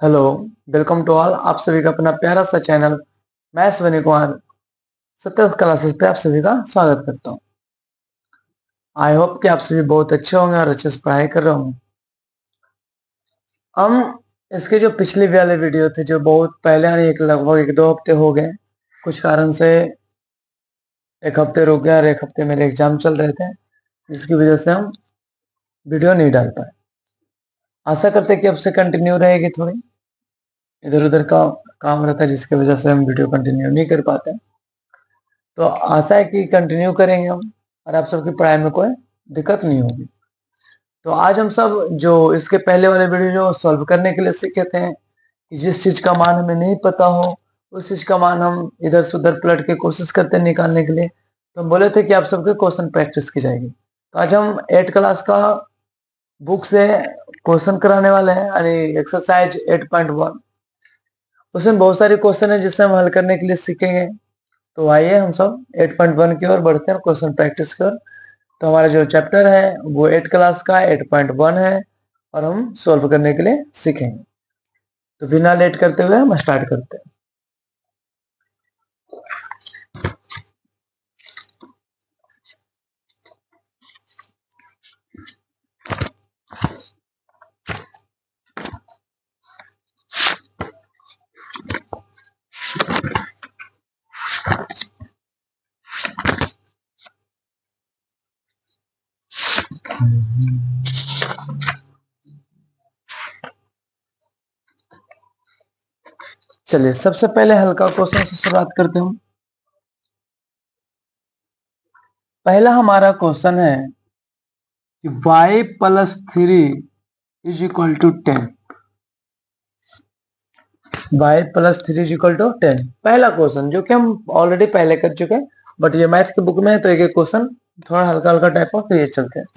Hello, welcome to all. आप सभी का अपना प्यारा सा चैनल मैं अश्विनी कुमार सत्य क्लासेस पे आप सभी का स्वागत करता हूँ। आई होप कि आप सभी बहुत अच्छे होंगे और अच्छे से पढ़ाई कर रहे होंगे। हम इसके जो पिछले वाले वीडियो थे जो बहुत पहले यानी लगभग 1-2 हफ्ते हो गए, कुछ कारण से एक हफ्ते रुक गया और एक हफ्ते मेरे एग्जाम चल रहे थे, जिसकी वजह से हम वीडियो नहीं डाल पाए। आशा करते कि अब से कंटिन्यू रहेगी, थोड़ी इधर उधर का काम रहता है जिसकी वजह से हम वीडियो कंटिन्यू नहीं कर पाते। तो आशा है कि कंटिन्यू करेंगे हम और आप सबकी पढ़ाई में कोई दिक्कत नहीं होगी। तो आज हम सब जो इसके पहले वाले वीडियो जो सॉल्व करने के लिए सीखे थे कि जिस चीज का मान हमें नहीं पता हो उस चीज का मान हम इधर से उधर पलट के कोशिश करते हैं निकालने के लिए, तो हम बोले थे कि आप सबके क्वेश्चन प्रैक्टिस की जाएगी। तो आज हम 8 क्लास का बुक से क्वेश्चन कराने वाले हैं, यानी एक्सरसाइज 8.1। उसमें बहुत सारे क्वेश्चन है जिससे हम हल करने के लिए सीखेंगे। तो आइए हम सब 8.1 की ओर बढ़ते हैं, क्वेश्चन प्रैक्टिस की ओर। तो हमारा जो चैप्टर है वो 8 क्लास का 8.1 है और हम सॉल्व करने के लिए सीखेंगे। तो बिना लेट करते हुए हम स्टार्ट करते हैं। चलिए सबसे पहले हल्का क्वेश्चन से शुरुआत करते हैं। पहला हमारा क्वेश्चन है कि y plus 3 is equal to 10। y plus 3 is equal to 10, पहला क्वेश्चन जो कि हम ऑलरेडी पहले कर चुके हैं, बट ये मैथ की बुक में है तो एक क्वेश्चन थोड़ा हल्का हल्का टाइप ऑफ ये चलते हैं।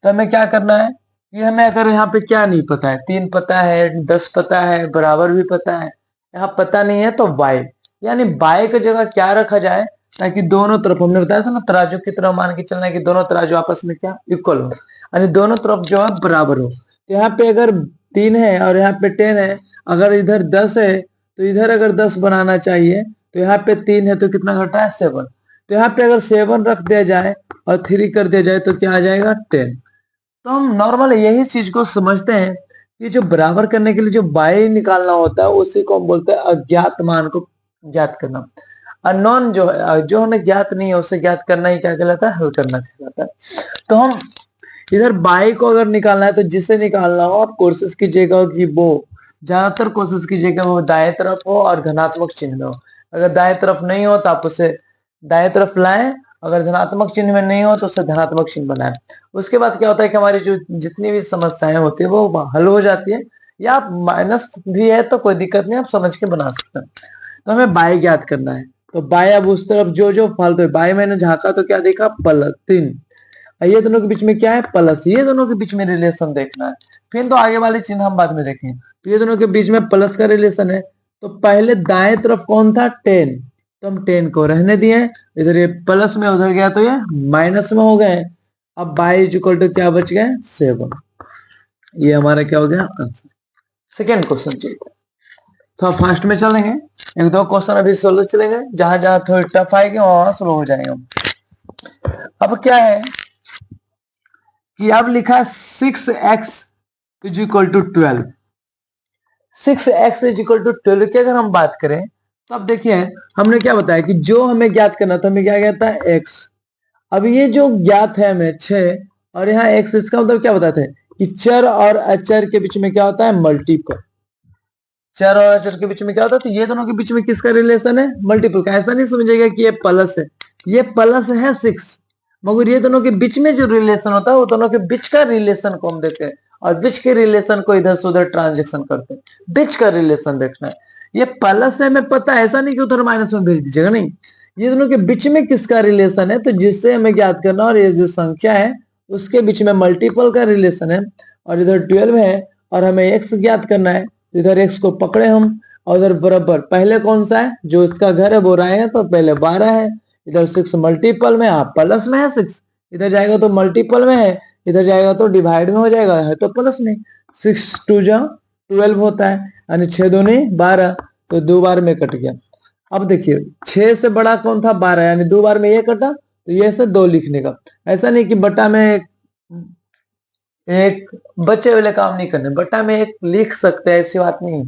तो हमें क्या करना है कि हमें अगर यहाँ पे क्या नहीं पता है, 3 पता है, 10 पता है, बराबर भी पता है, यहाँ पता नहीं है तो y, यानी y की जगह क्या रखा जाए ताकि दोनों तरफ, हमने बताया था ना तराजू की तरह मान के चलना है कि दोनों तराजू आपस में क्या इक्वल हो, यानी दोनों तरफ जो है बराबर हो। तो यहाँ पे अगर 3 है और यहाँ पे 10 है, अगर इधर 10 है तो इधर अगर 10 बनाना चाहिए, तो यहाँ पे 3 है तो कितना घटा है 7। तो यहाँ पे अगर 7 रख दिया जाए और 3 कर दिया जाए तो क्या आ जाएगा 10। तो हम नॉर्मल यही चीज को समझते हैं कि जो बराबर करने के लिए जो बाय निकालना होता है उसी को हम बोलते हैं अज्ञात मान को ज्ञात करना। अननोन जो हमें ज्ञात नहीं है उसे ज्ञात करना ही क्या कहलाता है, हल करना कहलाता है। तो हम इधर बाय को अगर निकालना है तो जिसे निकालना हो आप कोशिश कीजिएगा कि वो ज्यादातर कोशिश कीजिएगा वो दाएं तरफ हो और धनात्मक चिन्ह हो। अगर दाएं तरफ नहीं हो तो आप उसे दाएं तरफ लाएं, अगर धनात्मक चिन्ह में नहीं हो तो उससे धनात्मक चिन्ह बनाएं। उसके बाद क्या होता है कि हमारी जो जितनी भी समस्याएं होती है वो हल हो जाती है, या आप माइनस भी है तो कोई दिक्कत नहीं, आप समझ के बना सकते हैं। तो हमें बाय ज्ञात करना है। तो बाय अब उस तरफ जो जो फालतू है, बाय मैंने झांका तो क्या देखा प्लस 3, ये दोनों के बीच में क्या है प्लस, ये दोनों के बीच में रिलेशन देखना है। फिर तो आगे वाले चिन्ह हम बाद में देखेंगे। तो ये दोनों के बीच में प्लस का रिलेशन है, तो पहले दाएं तरफ कौन था 10, तो हम 10 को रहने दिए, इधर ये प्लस में उधर गया तो ये माइनस में हो गए। अब बाई इक्वल टू क्या बच गए 7, ये हमारा क्या हो गया आंसर। सेकेंड क्वेश्चन चलिए, थोड़ा फास्ट में चलेंगे, 1-2 क्वेश्चन अभी सोल्व चलेंगे, जहां जहां थोड़ी टफ आएगी वहां स्लो हो जाएंगे। अब क्या है कि अब लिखा 6x is equal to 12। 6x is equal to 12 की अगर हम बात करें तो अब देखिए हमने क्या बताया कि जो हमें ज्ञात करना था, हमें क्या ज्ञात था x। अब ये जो ज्ञात है हमें 6 और यहाँ x, इसका मतलब क्या बताते हैं कि चर और अचर के बीच में क्या होता है मल्टीपल। चर और अचर के बीच में क्या होता है, तो ये दोनों के बीच में किसका रिलेशन है मल्टीपल का। ऐसा नहीं समझेगा कि ये प्लस है, ये प्लस है 6, मगर ये दोनों के बीच में जो रिलेशन होता है वो दोनों के बीच का रिलेशन को हम देखते हैं और बीच के रिलेशन को इधर से उधर ट्रांजेक्शन करते हैं। बीच का रिलेशन देखना है, ये प्लस है हमें पता है, ऐसा नहीं कि उधर माइनस में भेज दीजिएगा, नहीं, ये दोनों के बीच में किसका रिलेशन है तो जिससे हमें ज्ञात करना, और ये जो संख्या है उसके बीच में मल्टीपल का रिलेशन है, और इधर 12 है और हमें एक्स ज्ञात करना है। इधर एक्स को पकड़े हम और उधर बराबर पहले कौन सा है जो इसका घर है वो रहा है, तो पहले 12 है, इधर 6 मल्टीपल में, आप प्लस में है 6, इधर जाएगा तो मल्टीपल में है, इधर जाएगा तो डिवाइड में हो जाएगा, है तो प्लस में, 6 2 जा 12 होता है। यानी 6 दूनी 12, तो 2 बार में कट गया। अब देखिए 6 से बड़ा कौन था, 12, यानी 2 बार में ये कटा, तो ये से 2 लिखने का। ऐसा नहीं कि बटा में एक बचे वाले काम नहीं करने, बटा में एक लिख सकते हैं, ऐसी बात नहीं।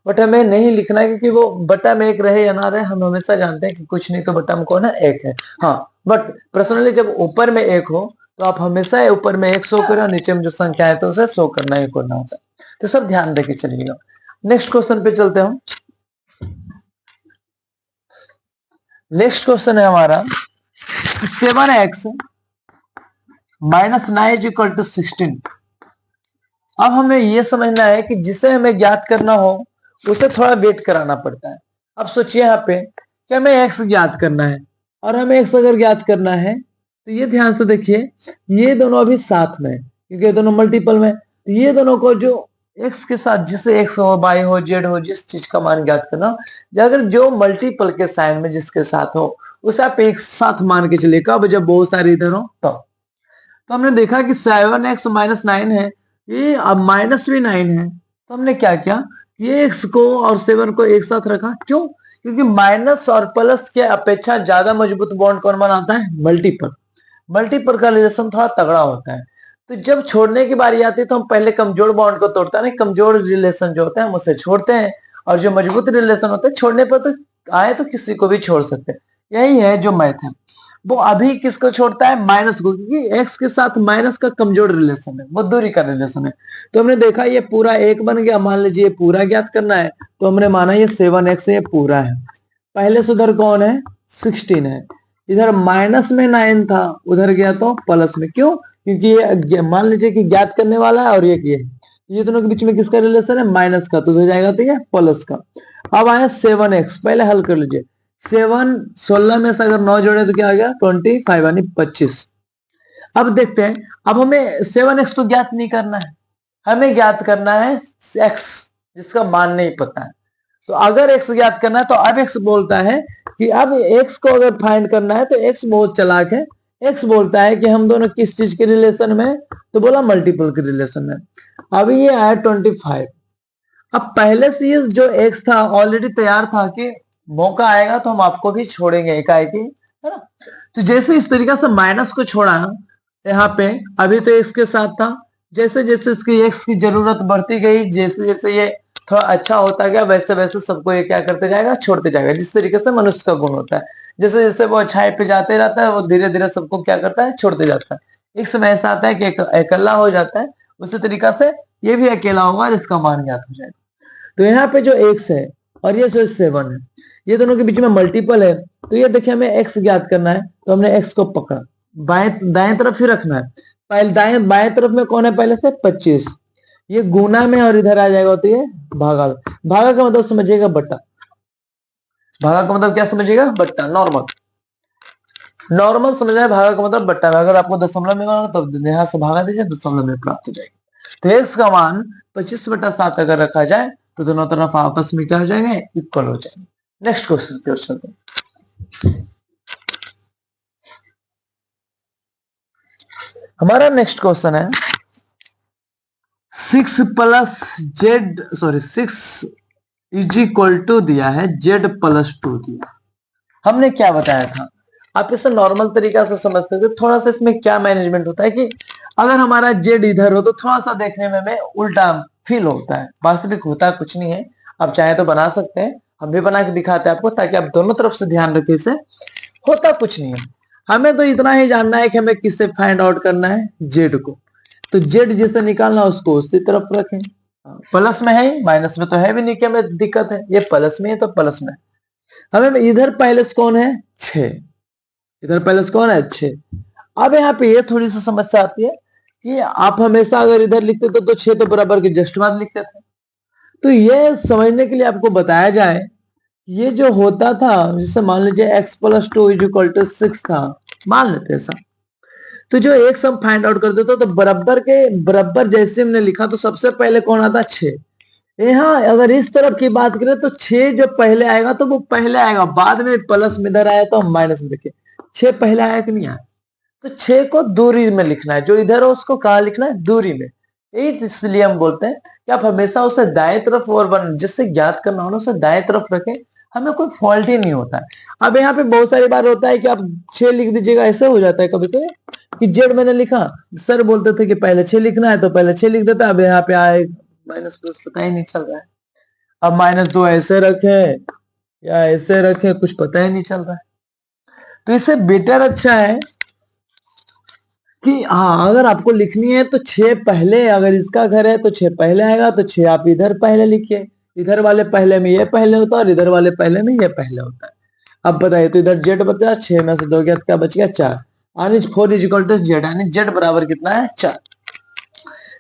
बटा में नहीं लिखना है, क्योंकि वो बटा में एक रहे या ना रहे, हम हमेशा जानते हैं कि कुछ नहीं तो बटा में कौन है, एक है। हाँ, बट पर्सनली जब ऊपर में एक हो तो आप हमेशा ऊपर में एक शो करो, नीचे में जो संख्या है तो उसे शो करना ही करना होता है। तो सब ध्यान देके चलिएगा। नेक्स्ट क्वेश्चन पे चलते हैं। नेक्स्ट क्वेश्चन है हमारा 7x minus 9 is equal to 16। अब हमें यह समझना है कि जिसे हमें ज्ञात करना हो उसे थोड़ा वेट कराना पड़ता है। अब सोचिए यहाँ पे कि हमें x ज्ञात करना है, और हमें x अगर ज्ञात करना है तो ये ध्यान से देखिए, ये दोनों अभी साथ में, क्योंकि ये दोनों मल्टीपल में, तो ये दोनों को जो x के साथ, जिसे x हो, y हो, z हो, जिस चीज का मान ज्ञात करना, अगर जो मल्टीपल के साइन में जिसके साथ हो उसे आप एक साथ मान के चलिए, कब, जब बहुत सारे इधर हो तब। तो हमने देखा कि 7x माइनस 9 है, ये अब माइनस भी 9 है, तो हमने क्या किया, ये x को और 7 को एक साथ रखा। क्यों? क्योंकि माइनस और प्लस के अपेक्षा ज्यादा मजबूत बॉन्ड कौन बनाता है, मल्टीपल। मल्टीपल का रिलेशन थोड़ा तगड़ा होता है। तो जब छोड़ने की बारी आती है तो हम पहले कमजोर बॉन्ड को तोड़ते हैं, कमजोर रिलेशन जो होते हैं हम उसे छोड़ते हैं, और जो मजबूत रिलेशन होते हैं छोड़ने पर तो आए तो किसी को भी छोड़ सकते हैं। यही है जो मैथ है। वो अभी किसको छोड़ता है, माइनस को, क्योंकि एक्स के साथ माइनस का कमजोर रिलेशन है, वो दूरी का रिलेशन है। तो हमने देखा ये पूरा एक बन गया, मान लीजिए ये पूरा ज्ञात करना है, तो हमने माना ये 7x ये पूरा है। पहले से उधर कौन है, 16 है, इधर माइनस में 9 था, उधर गया तो प्लस में। क्यों? क्योंकि ये मान लीजिए कि ज्ञात करने वाला है और ये दोनों के बीच में किसका रिलेशन है, माइनस का, तो उधर जाएगा तो ये प्लस का। अब आया 7x, पहले हल कर लीजिए। 7 16 में से अगर 9 जोड़े तो क्या आ गया, 25 यानी 25। अब देखते हैं, अब हमें 7x तो ज्ञात नहीं करना है, हमें ज्ञात करना है x, जिसका मान नहीं पता है। तो अगर x ज्ञात करना है तो अब x बोलता है कि अब x को अगर फाइंड करना है तो x बहुत चालाक है। x बोलता है कि हम दोनों किस चीज के रिलेशन में, तो बोला मल्टीपल के रिलेशन में। अभी ये आया 25। अब पहले से ये जो x था ऑलरेडी तैयार था कि मौका आएगा तो हम आपको भी छोड़ेंगे एकाएकी, है ना। तो जैसे इस तरीका से माइनस को छोड़ा यहाँ पे, अभी तो x के साथ था, जैसे जैसे इसकी x की जरूरत बढ़ती गई, जैसे जैसे ये थोड़ा अच्छा होता गया, वैसे वैसे सबको ये क्या करते जाएगा, छोड़ते जाएगा। जिस तरीके से मनुष्य का गुण होता है, जैसे जैसे वो अच्छाई पे जाते रहता है, वो धीरे धीरे सबको क्या करता है, छोड़ते जाता है। एक समय ऐसा आता है कि अकेला हो जाता है, उसी तरीका से ये भी अकेला होगा और इसका मान ज्ञात हो जाएगा। तो यहाँ पे जो x है और ये जो 7 है, ये दोनों के बीच में मल्टीपल है, तो ये देखिए हमें x ज्ञात करना है, तो हमने x को पकड़ा, बाएं दाएं तरफ ही रखना है। पहले दाएं बाएं तरफ में कौन है, पहले से 25, ये गुना में और इधर आ जाएगा तो ये भागा। भागा का मतलब समझिएगा बट्टा, भागा का मतलब क्या समझिएगा, बट्टा। नॉर्मल नॉर्मल समझ आए, भागा का मतलब बट्टा में। अगर आपको दशमलव में माना तो यहाँ से भागा दीजिए, दशमलव में प्राप्त हो जाएगी। तो x का मान 25/7 अगर रखा जाए तो दोनों तरफ आपस में क्या हो जाएंगे, इक्वल हो जाएंगे। नेक्स्ट क्वेश्चन की ओर चलते हैं। हमारा नेक्स्ट क्वेश्चन है 6 इज इक्वल टू दिया है z+2 दिया। हमने क्या बताया था, आप इसे नॉर्मल तरीका से समझते थे। थोड़ा सा इसमें क्या मैनेजमेंट होता है कि अगर हमारा z इधर हो तो थोड़ा सा देखने में हमें उल्टा फील होता है, वास्तविक होता कुछ नहीं है। आप चाहे तो बना सकते हैं, हम भी बना के दिखाते हैं आपको, ताकि आप दोनों तरफ से ध्यान रखें। इसे होता कुछ नहीं है, हमें तो इतना ही जानना है कि हमें किससे फाइंड आउट करना है, z को। तो z जिसे निकालना उसको उसी तरफ रखें। प्लस में है, माइनस में तो है भी नहीं कि हमें दिक्कत है, ये प्लस में है तो प्लस में। हमें इधर पहले कौन है, 6, इधर पहले कौन है, 6। अब यहाँ पे ये थोड़ी सी समस्या आती है कि आप हमेशा अगर इधर लिखते तो 6 तो बराबर के जस्ट बाद लिखते थे। तो ये समझने के लिए आपको बताया जाए, ये जो होता था, जैसे मान लीजिए x+2 = 6 था, मान लेते हैं ऐसा। तो जो x हम फाइंड आउट कर देते तो बराबर के बराबर जैसे हमने लिखा तो सबसे पहले कौन आता, 6। यहाँ अगर इस तरफ की बात करें तो 6 जब पहले आएगा तो वो पहले आएगा, बाद में प्लस में इधर आया तो हम माइनस में। देखिए 6 पहले आया कि नहीं आया, तो 6 को दूरी में लिखना है, जो इधर है उसको कहाँ लिखना है, दूरी में। यही इसलिए हम बोलते हैं कि आप हमेशा उसे दाएं तरफ और जिससे ज्ञात करना हो ना उसे दाएं तरफ रखें, हमें कोई फॉल्ट ही नहीं होता है। अब यहाँ पे बहुत सारी बार होता है कि आप 6 लिख दीजिएगा, ऐसे हो जाता है कभी तो कि जेड मैंने लिखा, सर बोलते थे कि पहले 6 लिखना है तो पहले 6 लिख देता, अब यहाँ पे आए माइनस प्लस पता ही नहीं चल रहा है। अब -2 ऐसे रखे या ऐसे रखे, कुछ पता ही नहीं चल रहा है। तो इससे बेटर अच्छा है कि हाँ, अगर आपको लिखनी है तो 6 पहले, अगर इसका घर है तो 6 पहले आएगा, तो 6 आप इधर पहले लिखिए, इधर वाले पहले में ये पहले होता है और इधर वाले पहले में ये पहले होता है। अब बताइए, तो इधर जेड बचा, 6 में से 2 गया, क्या बच गया 4, यानी 4 इज इक्वल टू जेड, यानी जेड बराबर कितना है 4।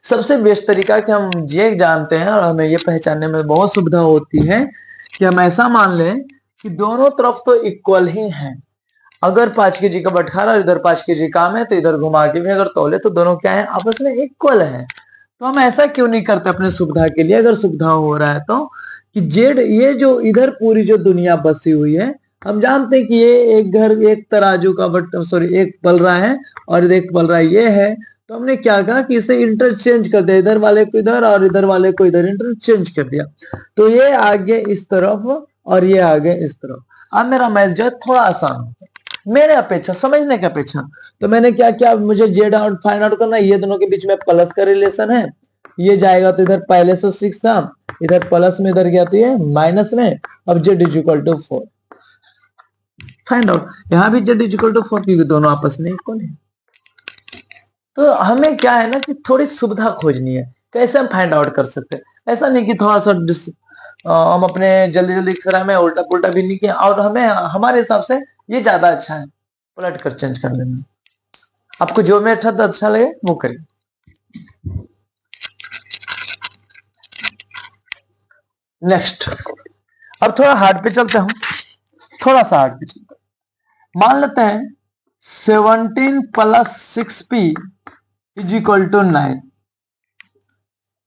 सबसे बेस्ट तरीका कि हम ये जानते हैं और हमें ये पहचानने में बहुत सुविधा होती है कि हम ऐसा मान लें कि दोनों तरफ तो इक्वल ही हैं। अगर 5 kg का बटखारा और इधर 5 kg काम है, तो इधर घुमा के भी अगर तौले तो दोनों क्या है, आपस में इक्वल है। तो हम ऐसा क्यों नहीं करते अपने सुविधा के लिए, अगर सुविधा हो रहा है तो, कि जेड ये जो इधर पूरी जो दुनिया बसी हुई है, हम जानते हैं कि ये एक घर एक तराजू का एक पल रहा है और एक पल रहा है ये है। तो हमने क्या कहा कि इसे इंटरचेंज कर दिया, इधर वाले को इधर और इधर वाले को इधर इंटरचेंज कर दिया, तो ये आगे इस तरफ और ये आगे इस तरफ। अब मेरा मैथ जो है थोड़ा आसान होता है मेरे अपेक्षा, समझने की अपेक्षा। तो मैंने क्या किया, मुझे जेड आउट फाइंड आउट करना है, ये दोनों के बीच में प्लस का रिलेशन है, ये जाएगा तो इधर पहले से 6 था, इधर प्लस में इधर गया तो ये माइनस में। अब z is equal to 4 find out, यहां भी जेड इज इक्वल टू 4 क्योंकि दोनों आपस में इक्वल है। तो हमें क्या है ना कि थोड़ी सुविधा खोजनी है, कैसे हम फाइंड आउट कर सकते हैं। ऐसा नहीं कि थोड़ा सा हम अपने जल्दी जल्दी फिर हमें उल्टा पुल्टा भी नहीं किया, और हमें हमारे हिसाब से ये ज्यादा अच्छा है, पलट कर चेंज कर लेना। आपको जो में अच्छा लगे वो करिए। नेक्स्ट, अब थोड़ा हार्ड पे चलते हैं, थोड़ा सा हार्ड पे चलते हैं। मान लेते हैं 17 + 6p इज इक्वल टू 9।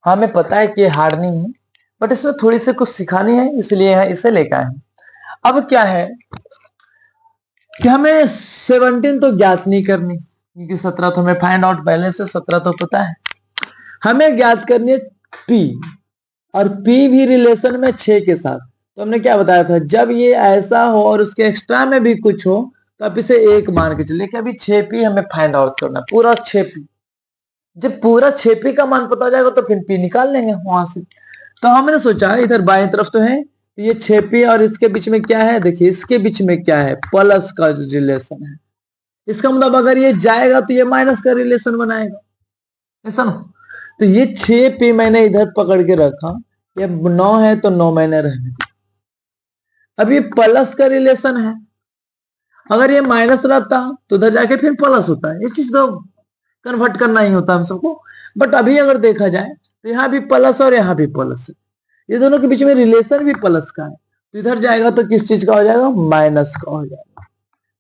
हमें पता है कि हार्ड नहीं है, बट इसमें थोड़ी सी कुछ सिखानी है, इसलिए इसे लेकर आए। अब क्या है कि हमें 17 तो ज्ञात नहीं करनी, क्योंकि 17 तो हमें फाइंड आउट पहले से 17 तो पता है। हमें ज्ञात करनी है p, और p भी रिलेशन में 6 के साथ। तो हमने क्या बताया था, जब ये ऐसा हो और उसके एक्स्ट्रा में भी कुछ हो तो आप इसे 1 मान के चलिए कि अभी 6p हमें फाइंड आउट करना है, पूरा 6p। जब पूरा 6p का मान पता हो जाएगा तो फिर p निकाल लेंगे वहां से। तो हमने सोचा इधर बाएं तरफ तो है, तो ये 6p और इसके बीच में क्या है, देखिए इसके बीच में क्या है, प्लस का रिलेशन है। इसका मतलब अगर ये जाएगा तो ये माइनस का रिलेशन बनाएगा, ऐसा ना। तो ये 6p मैंने इधर पकड़ के रखा, ये 9 है तो 9 मैंने रहने दिया। अब ये प्लस का रिलेशन है, अगर ये माइनस रहता तो उधर जाके फिर प्लस होता है। ये चीज तो कन्वर्ट करना ही होता है हम सबको। बट अभी अगर देखा जाए तो यहाँ भी प्लस और यहाँ भी प्लस है, ये दोनों के बीच में रिलेशन भी प्लस का है, तो इधर जाएगा तो किस चीज का हो जाएगा, माइनस का हो जाएगा।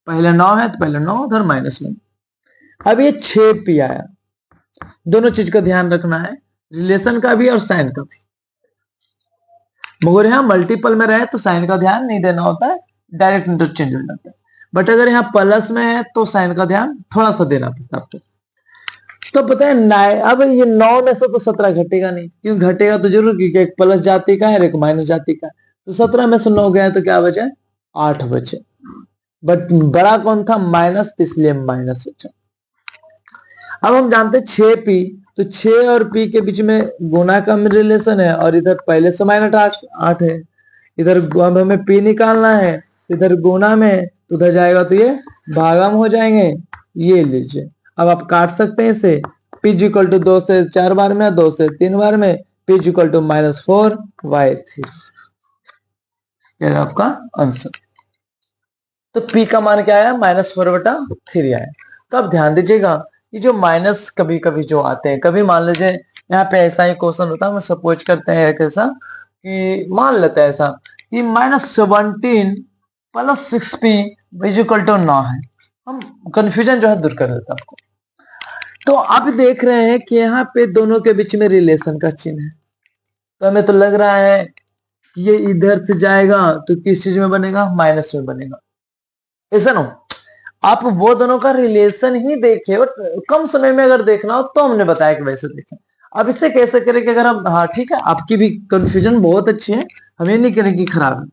पहले 9 है तो पहले 9 उधर माइनस में। अब ये 6p आया, दोनों चीज का ध्यान रखना है, रिलेशन का भी और साइन का भी। मगर यहाँ मल्टीपल में रहे तो साइन का ध्यान नहीं देना होता है, डायरेक्ट इंटरचेंज हो जाता है। बट अगर यहाँ प्लस में है तो साइन का ध्यान थोड़ा सा देना पड़ता है आपको। तो पता है अब ये 9 में से तो 17 घटेगा नहीं, क्यों घटेगा तो जरूर, क्योंकि एक प्लस जाति का है और एक माइनस जाति का है। तो 17 में से 9 गया तो क्या बचे, 8 बचे। बट बड़ा कौन था, माइनस, इसलिए माइनस बचा। अब हम जानते हैं 6p, तो 6 और p के बीच में गुना का रिलेशन है, और इधर पहले से -8 है। इधर अब हमें p निकालना है, इधर गुना में तो उधर जाएगा तो ये भागा में हो जाएंगे। ये लीजिए, अब आप काट सकते हैं इसे, p इक्वल टू 2 से 4 बार में, 2 से 3 बार में, p इक्वल टू -4y3, ये आपका आंसर। तो p का मान क्या आया, -4/3 आया। तो आप ध्यान दीजिएगा, ये जो माइनस कभी कभी जो आते हैं, कभी मान लीजिए यहाँ पे ऐसा ही क्वेश्चन होता है, हम सपोज करते हैं कैसा कि मान लेते हैं ऐसा कि -17 + 6p इक्वल टू 9 है। हम कंफ्यूजन जो है दूर कर देता आपको। तो आप देख रहे हैं कि यहाँ पे दोनों के बीच में रिलेशन का चिन्ह है, तो हमें तो लग रहा है कि ये इधर से जाएगा तो किस चीज में बनेगा, माइनस में बनेगा, ऐसा ना। आप वो दोनों का रिलेशन ही देखे, और कम समय में अगर देखना हो तो हमने बताया कि वैसे देखें। अब इससे कैसे करें कि अगर हम, हाँ ठीक है, आपकी भी कंफ्यूजन बहुत अच्छी है, हम ये नहीं करेंगे खराब है।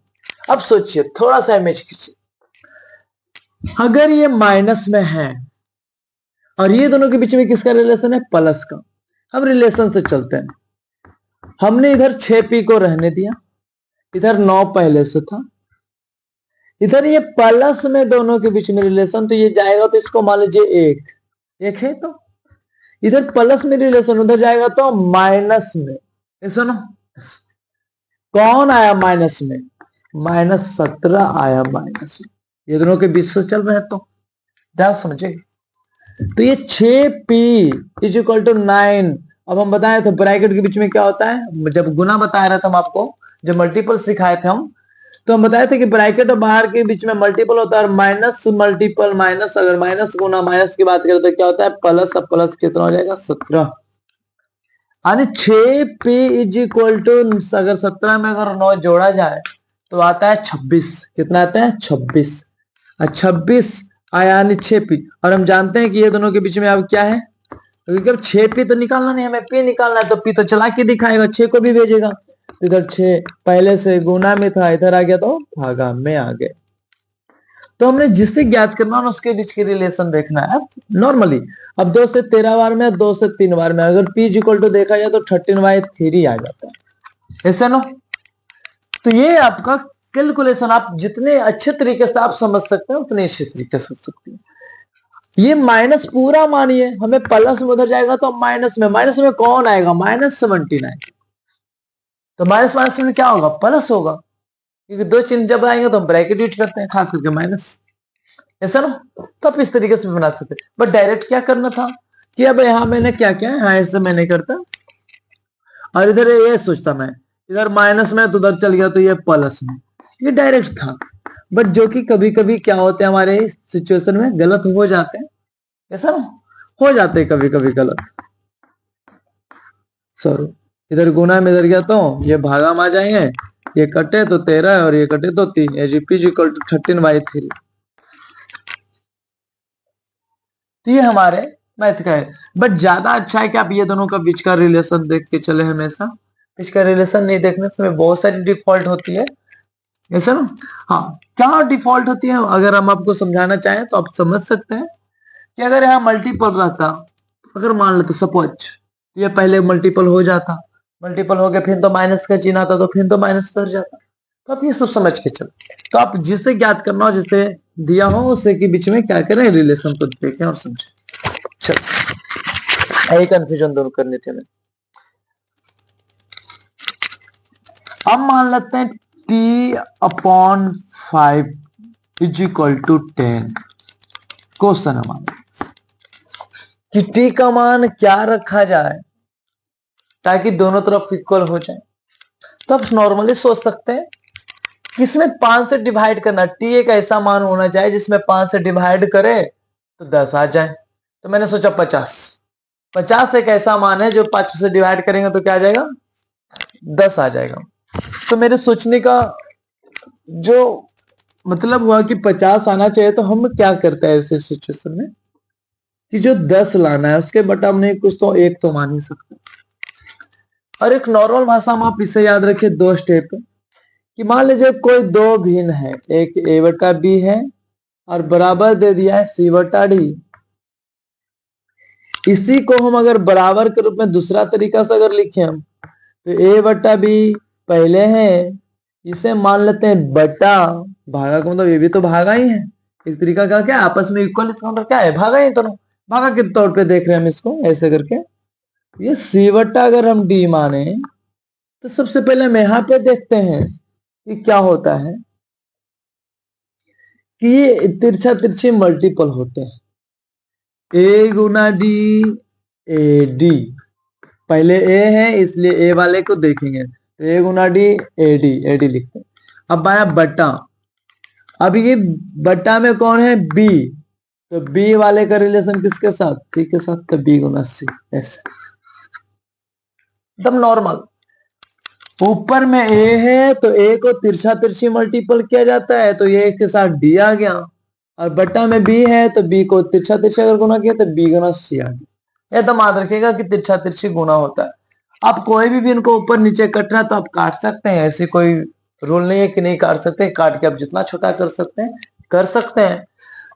अब सोचिए, थोड़ा सा इमेज कीजिए, अगर ये माइनस में है और ये दोनों के बीच में किसका रिलेशन है, प्लस का। हम रिलेशन से चलते हैं, हमने इधर 6p को रहने दिया, इधर 9 पहले से था, इधर ये प्लस में दोनों के बीच में रिलेशन, तो ये जाएगा तो इसको मान लीजिए एक है, तो इधर प्लस में रिलेशन, उधर जाएगा तो माइनस में। ऐसा ना, कौन आया माइनस में, -17 आया माइनस में, ये दोनों के बीच से चल रहे हैं, तो ध्यान समझिए। तो ये 6p = 9। अब हम बताए थे ब्रैकेट के बीच में क्या होता है, जब गुना बता रहे थे हम आपको, जब मल्टीपल सिखाए थे हम, तो हम बताए थे कि ब्रैकेट और बाहर के बीच में मल्टीपल होता है, माइनस मल्टीपल माइनस, अगर माइनस गुना माइनस की बात करें तो क्या होता है, प्लस। अब प्लस कितना हो जाएगा, 17। यानी 6p = अगर 17 में अगर 9 जोड़ा जाए तो आता है 26। कितना आता है, 26। 26 आया यानी 6p। और हम जानते हैं कि ये दोनों के बीच में अब क्या है, क्योंकि अब 6p तो निकालना नहीं, हमें p निकालना है, तो p तो चला के दिखाएगा, 6 को भी भेजेगा। इधर 6 पहले से गुना में था, इधर आ गया तो भागा में आ गया। तो हमने जिससे ज्ञात करना है उसके बीच की रिलेशन देखना है नॉर्मली। अब 2 से 13 बार में, 2 से 3 बार में, अगर p = देखा जाए तो 13/3 आ जाता है, ऐसा ना। तो ये आपका कैलकुलेशन आप जितने अच्छे तरीके से आप समझ सकते हैं उतने अच्छे तरीके से सोच सकते हैं। ये माइनस पूरा मानिए, हमें प्लस में उधर जाएगा तो माइनस में कौन आएगा, -17 आएगा। तो माइनस माइनस में क्या होगा, प्लस होगा, क्योंकि दो चिन्ह जब आएंगे तो हम ब्रैकेट यूज करते हैं, खास करके माइनस, ऐसा ना। तो आप इस तरीके से भी बना सकते हैं, बट डायरेक्ट क्या करना था कि अब यहाँ मैंने क्या किया, हाँ ऐसे मैंने करता और इधर ये सोचता मैं, इधर माइनस में तो उधर चल गया तो ये प्लस में, ये डायरेक्ट था। बट जो कि कभी कभी क्या होते हैं हमारे सिचुएशन में गलत हो जाते हैं, ऐसा ना, हो जाते हैं कभी कभी गलत। सॉरी, इधर गुना में इधर गया तो ये भागा में आ जाएंगे, ये कटे तो 13 और ये कटे तो 3, p = 13/3। तो ये हमारे मैथ का है। बट ज्यादा अच्छा है कि आप ये दोनों का बीच का रिलेशन देख के चले हमेशा, बीच का रिलेशन नहीं देखने से बहुत सारी डिफॉल्ट होती है, ऐसा ना। हाँ, क्या डिफॉल्ट होती है अगर हम आपको समझाना चाहें तो आप समझ सकते हैं कि अगर यहाँ मल्टीपल रहता, अगर मान लेते सपोज ये पहले मल्टीपल हो जाता, मल्टीपल हो गया फिर तो माइनस का चिन्ह आता, तो फिर तो माइनस कर जाता। तो आप ये सब समझ के चलो, तो आप जिसे ज्ञात करना हो, जिसे दिया हो उससे के बीच में क्या करें, रिलेशन को देखें और समझें। चलो, यही कंफ्यूजन दूर करनी थी हमें। अब मान लेते हैं t/5 = 10। क्वेश्चन हमारा कि t का मान क्या रखा जाए ताकि दोनों तरफ इक्वल हो जाए। तो आप नॉर्मली सोच सकते हैं कि इसमें 5 से डिवाइड करना, t एक ऐसा मान होना चाहिए जिसमें 5 से डिवाइड करे तो 10 आ जाए। तो मैंने सोचा 50 एक ऐसा मान है जो 5 से डिवाइड करेंगे तो क्या आ जाएगा, 10 आ जाएगा। तो मेरे सोचने का जो मतलब हुआ कि 50 आना चाहिए, तो हम क्या करते हैं ऐसे सिचुएशन में कि जो 10 लाना है उसके बटा हम नहीं कुछ तो एक तो मान ही सकते। और एक नॉर्मल भाषा में आप इसे याद रखिए 2 स्टेप कि मान लीजिए कोई 2 भिन्न है, एक a/b है और बराबर दे दिया है c/d। इसी को हम अगर बराबर के रूप में दूसरा तरीका से अगर लिखे हम तो a/b पहले है, इसे मान लेते हैं बटा, भागा का मतलब ये भी तो भागा ही है, इस तरीका का क्या आपस में इक्वल, इसका मतलब क्या है, भागा ही दोनों, भागा के तौर पे देख रहे हैं हम इसको ऐसे करके। ये c/, अगर हम d माने तो सबसे पहले हम यहाँ पे देखते हैं कि क्या होता है कि ये तिरछा तिरछे मल्टीपल होते हैं, a गुना d ad, पहले a है इसलिए a वाले को देखेंगे तो a गुना d ad लिखते हैं। अब आया बटा, अब ये बटा में कौन है, b, तो b वाले का रिलेशन किसके साथ, c के साथ, तो b गुना c, ऐसे एकदम नॉर्मल। ऊपर में a है तो a को तिरछा तिरछी मल्टीपल किया जाता है तो ये के साथ d आ गया, और बटा में b है तो b को तिरछा तिरछा अगर गुना किया तो b गुना c आ गया। एकदम याद रखिएगा कि तिरछा तिरछी गुना होता है। आप कोई भी इनको ऊपर नीचे कटना तो आप काट सकते हैं, ऐसे कोई रूल नहीं है कि नहीं काट सकते, काट के आप जितना छोटा कर सकते हैं कर सकते हैं।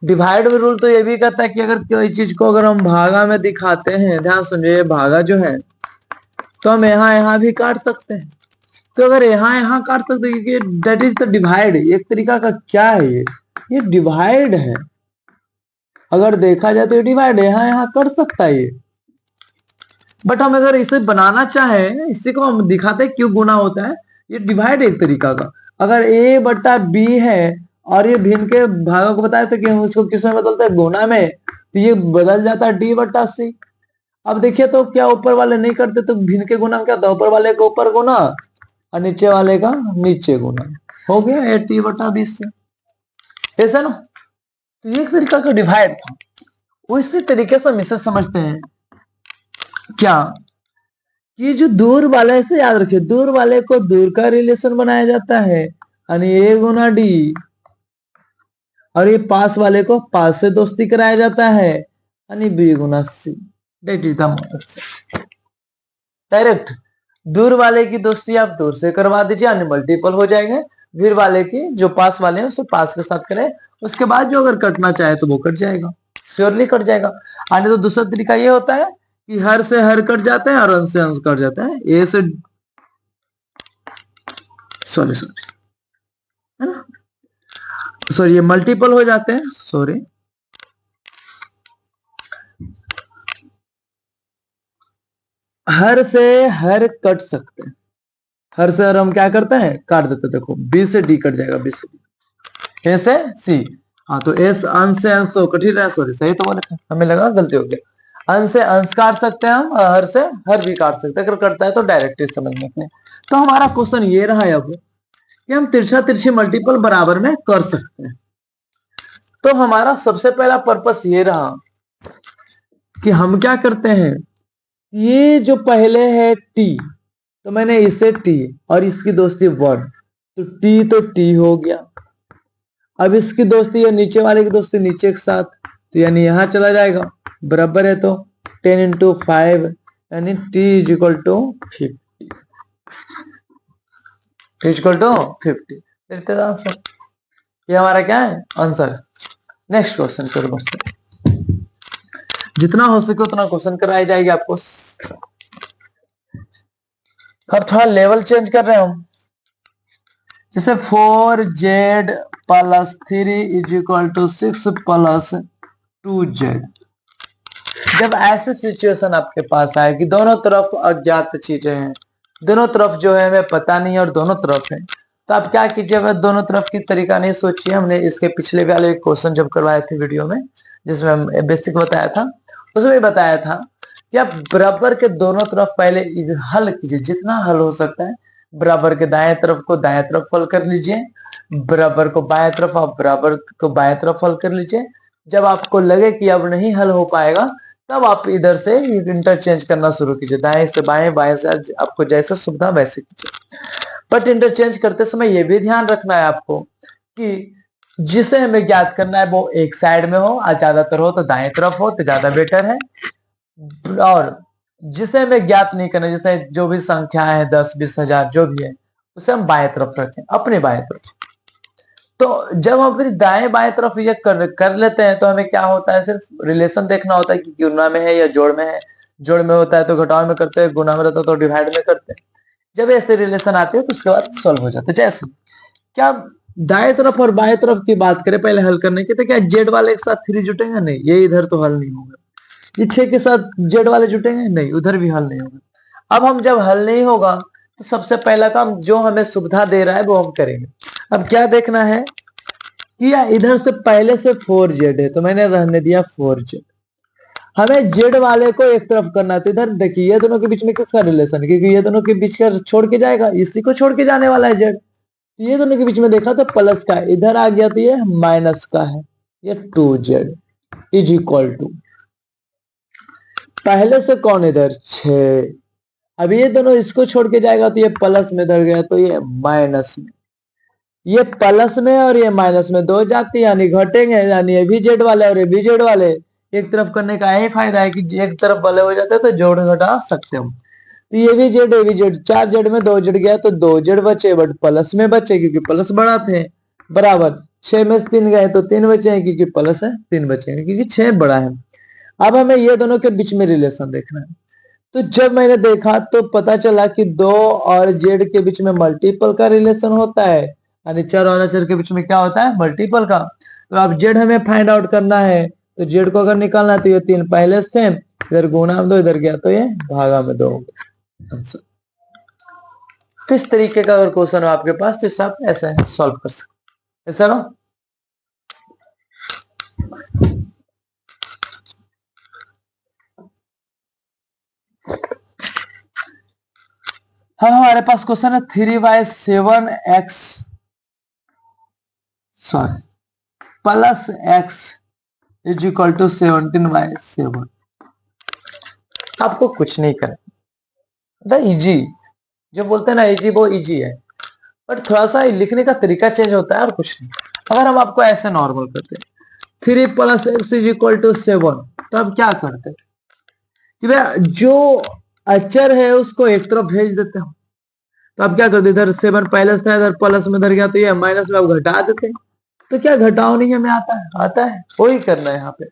डिवाइड में रूल तो ये भी कहता है कि अगर कोई चीज को अगर हम भागा में दिखाते हैं, ध्यान सुनिए, भागा जो है तो हम यहाँ यहाँ भी काट सकते हैं। तो अगर यहाँ यहाँ काट सकते हैं क्योंकि दैट इज द डिवाइड, एक तरीका का क्या है ये डिवाइड है। अगर देखा जाए तो ये डिवाइड है, यहाँ यहाँ कर सकता है ये। बट हम अगर इसे बनाना चाहे, इसी को हम दिखाते हैं क्यों गुना होता है, ये डिवाइड एक तरीका का। अगर a बट्टा b है और ये भिन्न के भागों को बताया तो कि हम उसको किस में बदलते हैं, गुना में, तो ये बदल जाता है d बट्टा c। अब देखिए तो क्या ऊपर वाले नहीं करते तो भिन्न के गुना क्या होता है, ऊपर वाले का ऊपर गुना और नीचे वाले का नीचे गुना, हो गया ये t बट्टा 20 से, ऐसा ना। तो ये एक तरीका का डिवाइड था। उसी तरीके से हम इसे समझते हैं क्या कि जो दूर वाले से, याद रखिए, दूर वाले को दूर का रिलेशन बनाया जाता है यानी a गुना d, और ये पास वाले को पास से दोस्ती कराया जाता है यानी b Guna c। That is the direct दूर वाले की दोस्ती आप दूर से करवा दीजिए यानी मल्टीपल हो जाएगा, फिर वाले की जो पास वाले हैं उसे पास के साथ करें, उसके बाद जो अगर कटना चाहे तो वो कट जाएगा, श्योरली कट जाएगा। आने तो दूसरा तरीका ये होता है कि हर से हर कट जाते हैं और अंश से अंश कट जाता है, ए से सॉरी है ना, सॉरी ये मल्टीपल हो जाते हैं, सॉरी हर से हर कट सकते हैं, हर से हर हम क्या करते हैं काट देते हैं। देखो बी से डी कट जाएगा, बी से डी, ए से सी, हाँ तो एस अंश से अंश तो कट ही रहा है, सॉरी सही तो बोले थे, हमें लगा गलती हो गया। अंश से अंश काट सकते हैं हम, हर से हर भी काट सकते हैं, अगर कटता है तो डायरेक्ट समझ में अपने। तो हमारा क्वेश्चन ये रहा है अब कि हम तिरछा तिरछी मल्टीपल बराबर में कर सकते हैं। तो हमारा सबसे पहला पर्पस ये रहा कि हम क्या करते हैं, ये जो पहले है टी, तो मैंने इसे टी और इसकी दोस्ती 1, तो टी तो टी हो गया। अब इसकी दोस्ती या नीचे वाले की दोस्ती नीचे के साथ, तो यानी यहां चला जाएगा, बराबर है तो 10 इंटू 5 यानी t is equal to 50, equal to 50। Answer ये हमारा क्या है आंसर। नेक्स्ट क्वेश्चन करो बच्चों, जितना हो सके उतना क्वेश्चन कराई जाएगी आपको। अब थोड़ा लेवल चेंज कर रहे हैं हम, जैसे 4z plus 3 is equal to 6 plus 2z। जब ऐसे सिचुएशन आपके पास आए कि दोनों तरफ अज्ञात चीजें हैं, दोनों तरफ जो है हमें पता नहीं है और दोनों तरफ है, तो आप क्या कीजिए, दोनों तरफ की तरीका नहीं सोचिए। हमने इसके पिछले वाले क्वेश्चन जब करवाए थे वीडियो में, जिसमें हम बेसिक बताया था, उसमें बताया था कि आप बराबर के दोनों तरफ पहले हल कीजिए, जितना हल हो सकता है। बराबर के दाएं तरफ को दाएं तरफ हल कर लीजिए, बराबर को बाएं तरफ आप बराबर को बाएं तरफ हल कर लीजिए। जब आपको लगे कि अब नहीं हल हो पाएगा, तब आप इधर से इंटरचेंज करना शुरू कीजिए, दाएं से बाएं, बाएं से, आपको जैसे सुविधा वैसे कीजिए। बट इंटरचेंज करते समय यह भी ध्यान रखना है आपको कि जिसे हमें ज्ञात करना है वो एक साइड में हो, और ज्यादातर हो तो दाएं तरफ हो तो ज्यादा बेटर है, और जिसे हमें ज्ञात नहीं करना, जैसे जो भी संख्या है 10, 20, 1000 जो भी है, उसे हम बाएं तरफ रखें, अपने बाएं तरफ। तो जब हम फिर दाएं बाएं तरफ ये कर लेते हैं, तो हमें क्या होता है, सिर्फ रिलेशन देखना होता है कि गुना में है या जोड़ में है। जोड़ में होता है तो घटाव में करते हैं, गुना में रहता है तो डिवाइड में करते हैं। जब ऐसे रिलेशन आते हैं तो उसके बाद सॉल्व हो जाते हैं। जैसे क्या दाएं तरफ और बाएं तरफ की बात करें पहले हल करने की, तो क्या जेड वाले के साथ 3 जुटेंगे, नहीं, ये इधर तो हल नहीं होगा। ये 6 के साथ जेड वाले जुटेंगे, नहीं, उधर भी हल नहीं होगा। अब हम जब हल नहीं होगा तो सबसे पहला काम जो हमें सुविधा दे रहा है वो हम करेंगे। अब क्या देखना है कि इधर से पहले से 4z है तो मैंने रहने दिया 4z। हमें जेड वाले को एक तरफ करना है, तो इधर देखिए ये दोनों के बीच में किसका रिलेशन है, क्योंकि ये दोनों के बीच का छोड़ के जाएगा, इसी को छोड़ के जाने वाला है जेड। ये दोनों के बीच में देखा तो प्लस का है, इधर आ गया तो ये माइनस का है, ये 2z इज इक्वल टू, पहले से कौन इधर 6, अब ये दोनों इसको छोड़ के जाएगा तो ये प्लस में इधर गया तो ये माइनस में, ये प्लस में और ये माइनस में दो जाती यानी घटेंगे, यानी ये भी जेड वाले और ये भी जेड वाले, एक तरफ करने का यही फायदा है कि एक तरफ वाले हो जाते हैं तो जोड़ घटा सकते हो। तो ये भी जेड, ये भी जेड, 4 जेड में 2 जेड गया तो 2 जेड बचे, बट प्लस में बचे क्योंकि प्लस बड़ा थे, बराबर 6 में 3 गए तो 3 बचे हैं क्योंकि प्लस है, 3 बचे हैं क्योंकि 6 बड़ा है। अब हमें ये दोनों के बीच में रिलेशन देखना है। तो जब मैंने देखा तो पता चला कि 2 और जेड के बीच में मल्टीपल का रिलेशन होता है, यानी चर और अचर के बीच में क्या होता है, मल्टीपल का। तो अब जेड हमें फाइंड आउट करना है, तो जेड को अगर निकालना है तो ये 3 पहले से थे, इधर गुणा में 2 इधर गया तो ये भागा में 2 हो गया आंसर। तो इस तरीके का अगर क्वेश्चन हो आपके पास तो आप ऐसे सॉल्व कर सकते, ऐसा ना। हाँ, हमारे पास क्वेश्चन है 3y7x sorry plus x is equal to 17y7। आपको कुछ नहीं करना, इजी, जो बोलते हैं ना इजी वो इजी है, बट थोड़ा सा लिखने का तरीका चेंज होता है और कुछ नहीं। अगर हम आपको ऐसे नॉर्मल करते 3 plus x is equal to 7, तो अब क्या करते कि भाई जो अचर है उसको एक तरफ भेज देते हो। तो अब क्या करते, इधर 7 पहले था, इधर प्लस में इधर गया तो ये माइनस में अब घटा देते। तो क्या घटाओ नहीं हमें आता है, आता है, वही करना है यहाँ पे।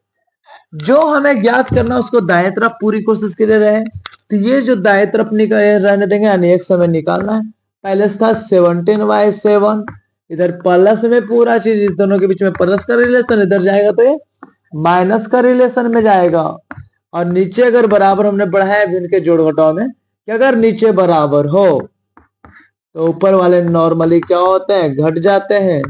जो हमें ज्ञात करना है उसको दाएं तरफ पूरी कोशिश कर रहे हैं, तो ये जो दाएं तरफ निकल रहने देंगे, यानी एक समय निकालना है। पहले था 17y7, इधर प्लस में पूरा चीज, इस दोनों के बीच में प्लस का रिलेशन, इधर जाएगा तो ये माइनस का रिलेशन में जाएगा। और नीचे अगर बराबर हमने बढ़ाया भी इनके जोड़ घटाव में कि अगर नीचे बराबर हो तो ऊपर वाले नॉर्मली क्या होते हैं, घट जाते हैं।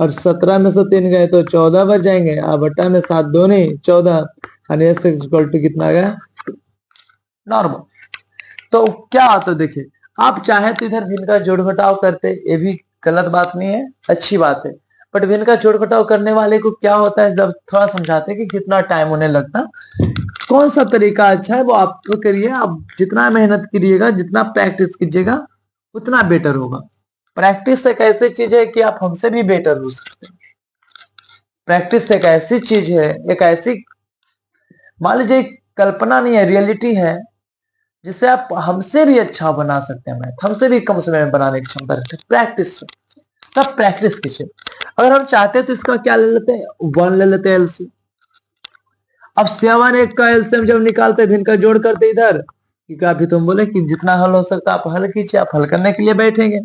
और 17 में से 3 गए तो 14 बच जाएंगे, अब बट्टा में 7 दो नहीं 14, यानी x इक्वल टू कितना गया, नॉर्मल। तो क्या होता है देखिए, आप चाहे तो इधर भिन्न का जोड़ घटाव करते, ये भी गलत बात नहीं है, अच्छी बात है। बट भिन्न का जोड़ घटाव करने वाले को क्या होता है, जब थोड़ा समझाते हैं कि कितना टाइम उन्हें लगता, कौन सा तरीका अच्छा है वो आप तो करिए। आप जितना मेहनत करिएगा, जितना प्रैक्टिस कीजिएगा उतना बेटर होगा। प्रैक्टिस एक ऐसी चीज है कि आप हमसे भी बेटर हो सकते हैं। प्रैक्टिस एक ऐसी चीज है, एक ऐसी मान लीजिए कल्पना नहीं है, रियलिटी है, जिससे आप हमसे भी अच्छा बना सकते हैं मैथ, हमसे भी कम समय में बनाने की क्षमता रखते हैं प्रैक्टिस से। तब प्रैक्टिस कीजिए। अगर हम चाहते हैं तो इसका क्या ले लेते हैं, 1 ले लेते हैं एलसी। अब 7 1 का एलसीएम जब निकालते हैं, भिन्न का जोड़ करते इधर, क्योंकि अभी तुम बोले कि जितना हल हो सकता आप हल कीजिए, आप हल करने के लिए बैठेंगे।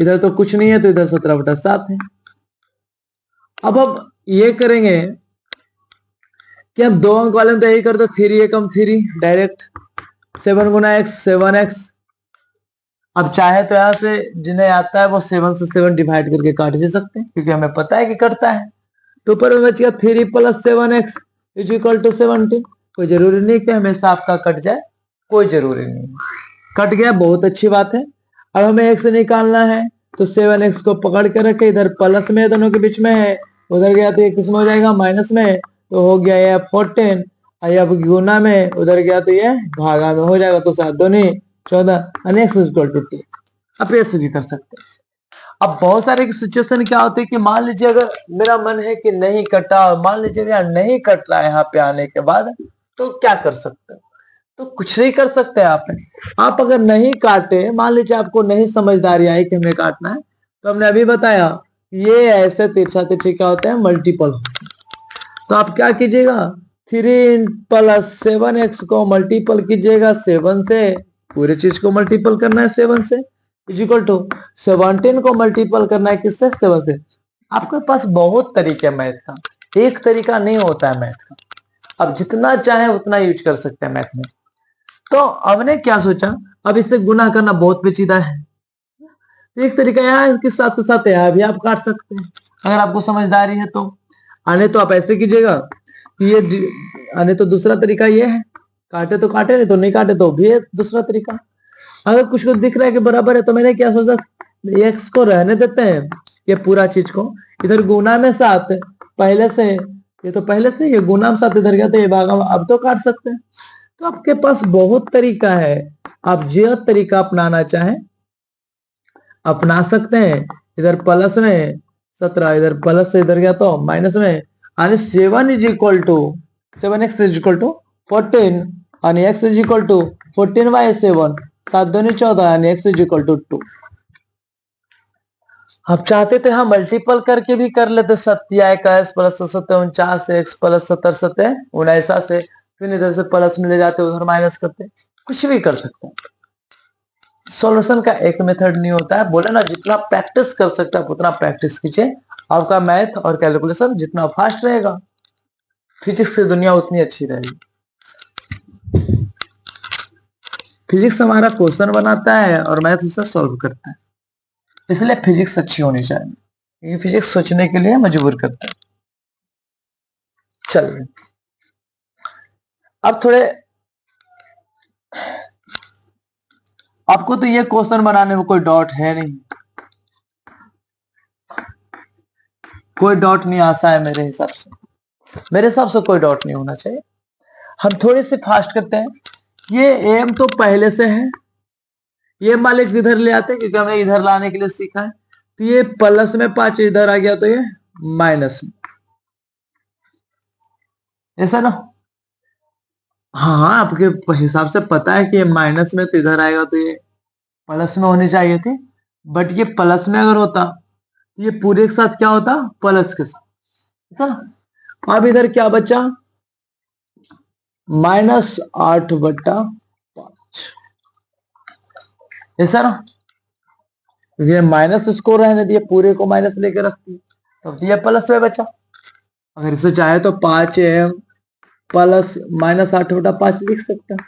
इधर तो कुछ नहीं है तो इधर 17/7 है। अब हम ये करेंगे कि हम 2 अंक वाले में तो यही करते 3 एकम 3 डायरेक्ट 7 गुना x 7x। अब चाहे तो यहां से जिन्हें आता है वो 7 से 7 डिवाइड करके काट भी सकते हैं, क्योंकि हमें पता है कि कटता है। तो ऊपर में बच गया 3 plus 7x is equal to 17। कोई जरूरी नहीं कि हमेशा आपका कट जाए, कोई जरूरी नहीं, कट गया बहुत अच्छी बात है। अब हमें x निकालना है, तो 7x को पकड़ के रखे, इधर प्लस में दोनों के बीच में है, उधर गया तो ये किसमें हो जाएगा, माइनस में, तो हो गया ये 14। अब गुना में उधर गया तो ये भागा में हो जाएगा, तो 7 दो नहीं 14, x इक्वल टू 2। आप ऐसे भी कर सकते हैं। अब बहुत सारे सिचुएशन क्या होते हैं कि मान लीजिए अगर मेरा मन है कि नहीं कटा, और मान लीजिए यार नहीं कट रहा है यहाँ पे आने के बाद, तो क्या कर सकते हैं, तो कुछ नहीं कर सकते आप अगर नहीं काटे, मान लीजिए आपको नहीं समझदारी आई कि हमें काटना है, तो हमने अभी बताया ये ऐसे तिरछा तिरछी क्या होते हैं, मल्टीपल। तो आप क्या कीजिएगा, 3 प्लस 7x को मल्टीपल कीजिएगा 7 से, पूरे चीज को मल्टीपल करना है 7 से, इज इक्वल टू 17 को मल्टीपल करना है किससे, 7 से। आपके पास बहुत तरीके है मैथ का, एक तरीका नहीं होता है मैथ का। अब जितना चाहे उतना यूज कर सकते हैं मैथ में। तो हमने क्या सोचा, अब इससे गुना करना बहुत पेचीदा है, तो एक तरीका यहाँ इसके साथ साथ यहाँ भी आप काट सकते हैं, अगर आपको समझदारी है तो। आने तो आप ऐसे कीजिएगा कि ये आने तो दूसरा तरीका ये है, काटे तो काटे, नहीं तो नहीं काटे तो भी है दूसरा तरीका। अगर कुछ को दिख रहा है कि बराबर है, तो मैंने क्या सोचा, एक्स को रहने देते हैं, ये पूरा चीज को इधर गुना में 7 पहले से, ये तो पहले से ये गुना में 7 इधर गया तो ये भागा में, अब तो काट सकते हैं। तो आपके पास बहुत तरीका है, आप जो तरीका अपनाना चाहें अपना सकते हैं। इधर प्लस में 17, इधर प्लस से इधर गया तो माइनस में, यानी 7 is equal to 7x is equal to 14 आणि x इज इक्वल टू 14/7 7 2 14 आणि x इज इक्वल टू 2। अब चाहते थे हम मल्टीपल करके भी कर लेते 27 प्लस 49 x प्लस 70 79 से, फिर इधर से प्लस में ले जाते उधर माइनस करते, कुछ भी कर सकते हैं। सॉल्यूशन का एक मेथड नहीं होता है, बोले ना जितना प्रैक्टिस कर सकते हैं उतना प्रैक्टिस कीजिए, आपका मैथ और कैलकुलेशन जितना फास्ट रहेगा फिजिक्स से दुनिया उतनी अच्छी रहेगी। फिजिक्स हमारा क्वेश्चन बनाता है और मैथ उसे सॉल्व करता है, इसलिए फिजिक्स अच्छी होनी चाहिए, क्योंकि फिजिक्स सोचने के लिए मजबूर करता है। चलिए अब थोड़े, आपको तो ये क्वेश्चन बनाने में कोई डाउट है नहीं, कोई डाउट नहीं आसा है मेरे हिसाब से कोई डाउट नहीं होना चाहिए। हम थोड़े से फास्ट करते हैं। ये एम तो पहले से है, ये मालिक इधर ले आते हैं क्योंकि हमने इधर लाने के लिए सीखा है, तो ये प्लस में 5 इधर आ गया तो ये माइनस में, ऐसा ना। हाँ आपके हिसाब से पता है कि ये माइनस में तो इधर आएगा तो ये प्लस में होनी चाहिए थी, बट ये प्लस में अगर होता तो ये पूरे के साथ क्या होता, प्लस के साथ, ऐसा ना। अब इधर क्या बचा, -8/5, ऐसा ना। ये माइनस इसको रहने दिए, पूरे को माइनस लेके रख दिए, तो ये प्लस में बचा। अगर इसे चाहे तो 5m प्लस -8/5 लिख सकते हैं,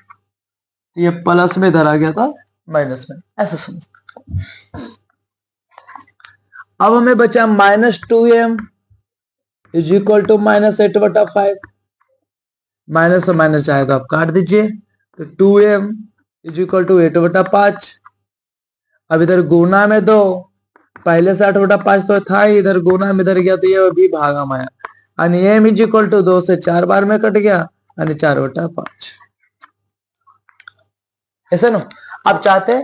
तो ये प्लस में इधर आ गया था माइनस में, ऐसा समझते। अब हमें बचा -2m is equal to -8/5, minus और माइनस चाहे तो आप काट दीजिए, तो 2m इज इक्वल टू 8/5। अब इधर गुना में 2, पहले से 8/5 तो था, इधर गुना में इधर गया तो ये भी भागा में आया, आणि m इज इक्वल टू 2 से 4 बार में कट गया आणि 4/5, ऐसा ना। अब चाहते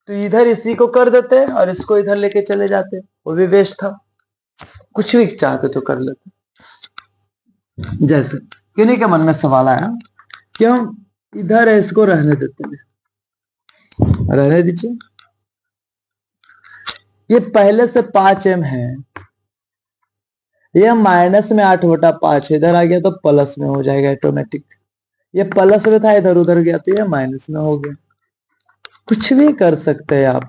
तो इधर इसी को कर देते और इसको इधर लेके चले जाते, वो भी वेस्ट था। कुछ भी चाहते तो कर लेते, जैसे किन्हीं के मन में सवाल आया कि हम इधर इसको रहने देते हैं, रहने दीजिए। ये पहले से 5m है, ये माइनस में 8/5 इधर आ गया तो प्लस में हो जाएगा ऑटोमेटिक, ये प्लस में था इधर उधर गया तो ये माइनस में हो गया। कुछ भी कर सकते हैं आप,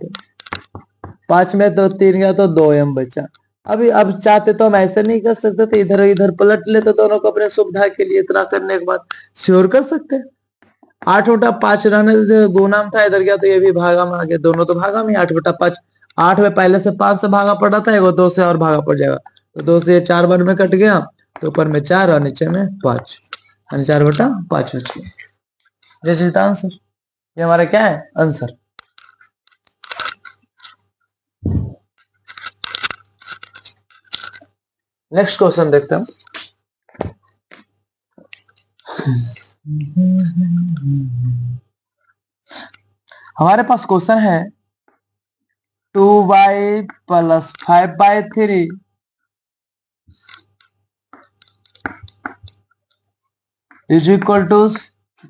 5 में तो 3 गया तो 2m बचा। अभी अब चाहते तो हम ऐसे नहीं कर सकते थे, इधर इधर पलट लेते दोनों को अपने सुविधा के लिए, इतना करने के बाद श्योर कर सकते हैं। 8/5 रहने देते, गुना में था इधर गया तो ये भी भागा में आ गया, दोनों तो भागा में 8/5, 8 में पहले से 5 से भागा पड़ रहा था, एगो 2 से और भागा पड़ जाएगा, तो 2 से ये 4 बार में कट गया, तो ऊपर में 4 और नीचे में 5, 4/5 बच गया। ये आंसर, ये हमारा क्या है आंसर। नेक्स्ट क्वेश्चन देखते हैं। हमारे पास क्वेश्चन है 2y plus 5/3 is equal to